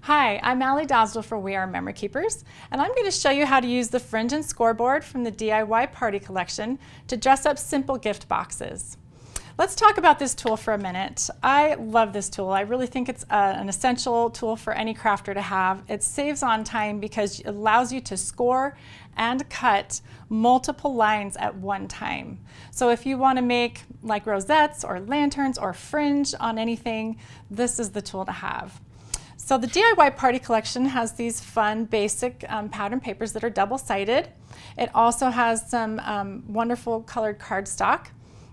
Hi, I'm Aly Dosdall for We Are Memory Keepers, and I'm going to show you how to use the Fringe and Scoreboard from the DIY Party Collection to dress up simple gift boxes. Let's talk about this tool for a minute. I love this tool. I really think it's an essential tool for any crafter to have. It saves on time because it allows you to score and cut multiple lines at one time. So if you want to make like rosettes or lanterns or fringe on anything, this is the tool to have. So the DIY Party Collection has these fun basic pattern papers that are double-sided. It also has some wonderful colored cardstock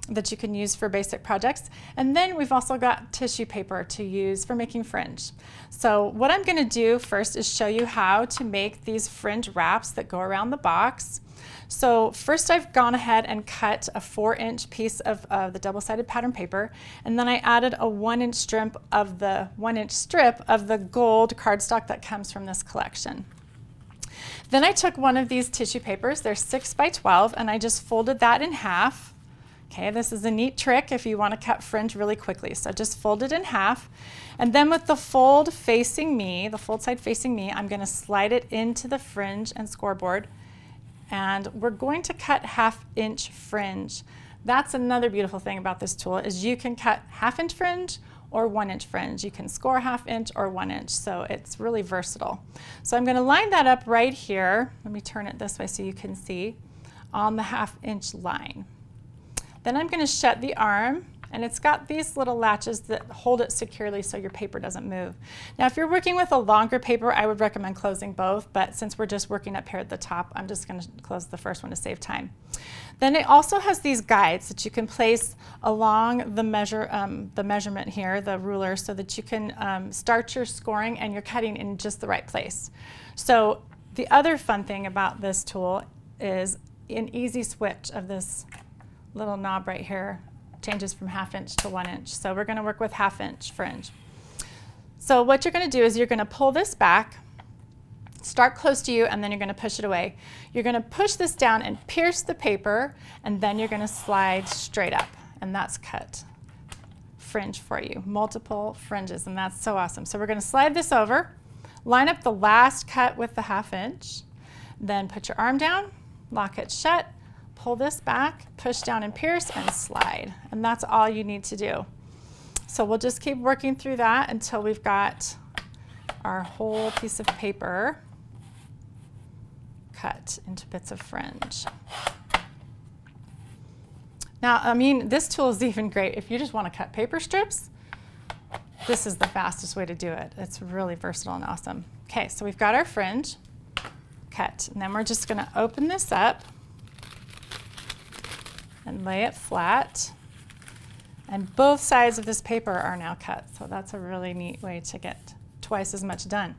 that you can use for basic projects. And then we've also got tissue paper to use for making fringe. So what I'm going to do first is show you how to make these fringe wraps that go around the box. So first I've gone ahead and cut a 4-inch piece of the double-sided pattern paper, and then I added a 1-inch strip of the gold cardstock that comes from this collection. Then I took one of these tissue papers, they're 6 by 12, and I just folded that in half. Okay, this is a neat trick if you want to cut fringe really quickly. So just fold it in half, and then with the fold facing me, the fold side facing me, I'm going to slide it into the fringe and scoreboard. And we're going to cut 1/2-inch fringe. That's another beautiful thing about this tool is you can cut 1/2-inch fringe or 1-inch fringe. You can score 1/2-inch or 1-inch, so it's really versatile. So I'm going to line that up right here. Let me turn it this way so you can see on the 1/2-inch line. Then I'm going to shut the arm, and it's got these little latches that hold it securely so your paper doesn't move. Now if you're working with a longer paper, I would recommend closing both, but since we're just working up here at the top, I'm just going to close the first one to save time. Then it also has these guides that you can place along the measurement here, the ruler, so that you can start your scoring and your cutting in just the right place. So the other fun thing about this tool is an easy switch of this little knob right here changes from 1/2-inch to 1-inch. So we're going to work with 1/2-inch fringe. So what you're going to do is you're going to pull this back, start close to you, and then you're going to push it away. You're going to push this down and pierce the paper, and then you're going to slide straight up, and that's cut fringe for you. Multiple fringes, and that's so awesome. So we're going to slide this over, line up the last cut with the 1/2-inch, then put your arm down, lock it shut, pull this back, push down and pierce, and slide. And that's all you need to do. So we'll just keep working through that until we've got our whole piece of paper cut into bits of fringe. Now, I mean, this tool is even great if you just want to cut paper strips. This is the fastest way to do it. It's really versatile and awesome. Okay, so we've got our fringe cut, and then we're just going to open this up and lay it flat. And both sides of this paper are now cut, so that's a really neat way to get twice as much done.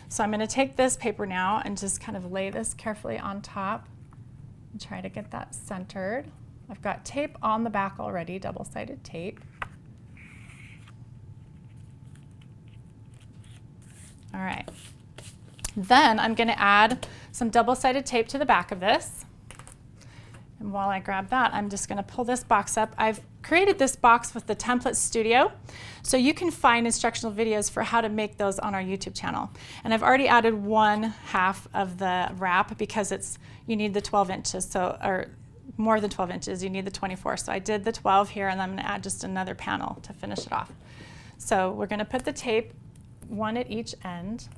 So I'm going to take this paper now and just kind of lay this carefully on top and try to get that centered. I've got tape on the back already, double-sided tape. All right. Then I'm going to add some double-sided tape to the back of this. And while I grab that, I'm just going to pull this box up. I've created this box with the Template Studio, so you can find instructional videos for how to make those on our YouTube channel. And I've already added 1/2 of the wrap because you need the 12 inches, or more than 12 inches, you need the 24. So I did the 12 here, and I'm going to add just another panel to finish it off. So we're going to put the tape, one at each end.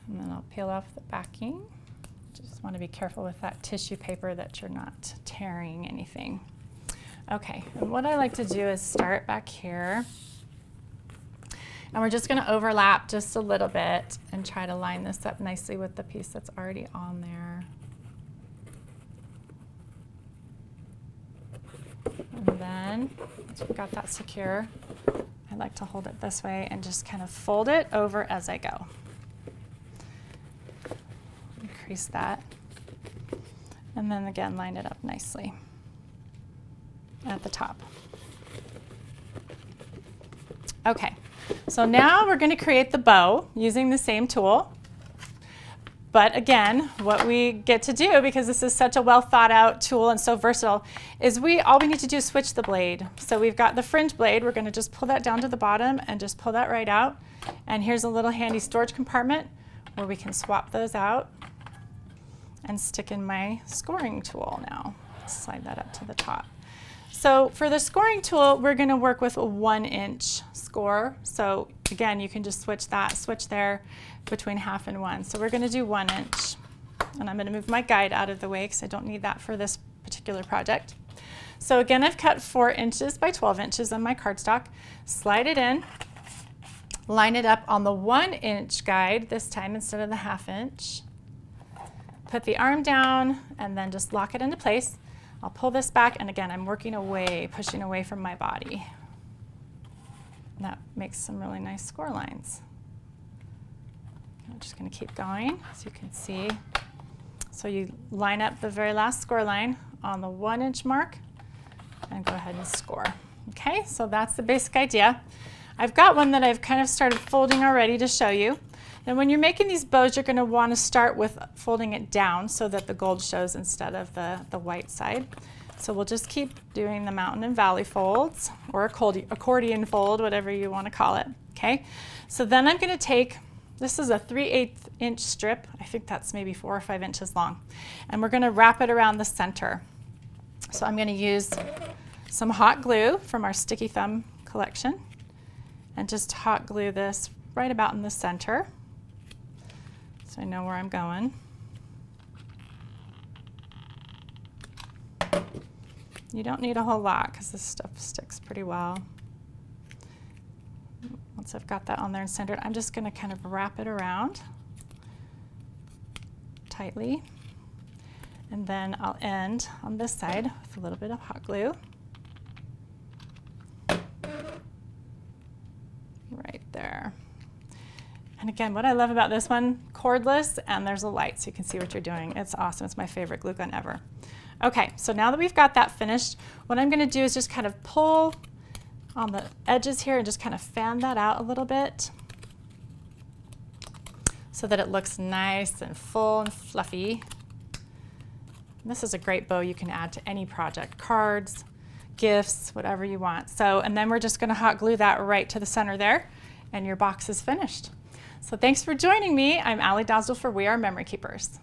And then I'll peel off the backing. Just want to be careful with that tissue paper that you're not tearing anything. Okay, and what I like to do is start back here. And we're just going to overlap just a little bit and try to line this up nicely with the piece that's already on there. And then, once we've got that secure, I like to hold it this way and just kind of fold it over as I go. Increase that, and then again line it up nicely at the top. Okay, so now we're going to create the bow using the same tool. But again, what we get to do, because this is such a well thought out tool and so versatile, is all we need to do is switch the blade. So we've got the fringe blade. We're going to just pull that down to the bottom and just pull that right out. And here's a little handy storage compartment where we can swap those out and stick in my scoring tool now. Slide that up to the top. So for the scoring tool, we're going to work with a 1-inch score. So again, you can just switch there between 1/2 and 1. So we're going to do 1 inch. And I'm going to move my guide out of the way because I don't need that for this particular project. So again, I've cut 4 inches by 12 inches on my cardstock. Slide it in. Line it up on the 1-inch guide this time instead of the 1/2 inch. Put the arm down and then just lock it into place. I'll pull this back, and again, I'm working away, pushing away from my body. And that makes some really nice score lines. I'm just going to keep going so you can see. So you line up the very last score line on the 1-inch mark and go ahead and score. Okay, so that's the basic idea. I've got one that I've kind of started folding already to show you. And when you're making these bows, you're going to want to start with folding it down so that the gold shows instead of the white side. So we'll just keep doing the mountain and valley folds, or accordion fold, whatever you want to call it. Okay, so then I'm going to take, this is a 3/8 inch strip. I think that's maybe 4 or 5 inches long. And we're going to wrap it around the center. So I'm going to use some hot glue from our Sticky Thumb collection and just hot glue this right about in the center. So I know where I'm going. You don't need a whole lot because this stuff sticks pretty well. Once I've got that on there and centered, I'm just going to kind of wrap it around tightly. And then I'll end on this side with a little bit of hot glue. Right there. And again, what I love about this one, cordless, and there's a light so you can see what you're doing. It's awesome. It's my favorite glue gun ever. Okay, so now that we've got that finished, what I'm going to do is just kind of pull on the edges here and just kind of fan that out a little bit so that it looks nice and full and fluffy. And this is a great bow you can add to any project, cards, gifts, whatever you want. So, and then we're just going to hot glue that right to the center there, and your box is finished. So thanks for joining me. I'm Aly Dosdall for We Are Memory Keepers.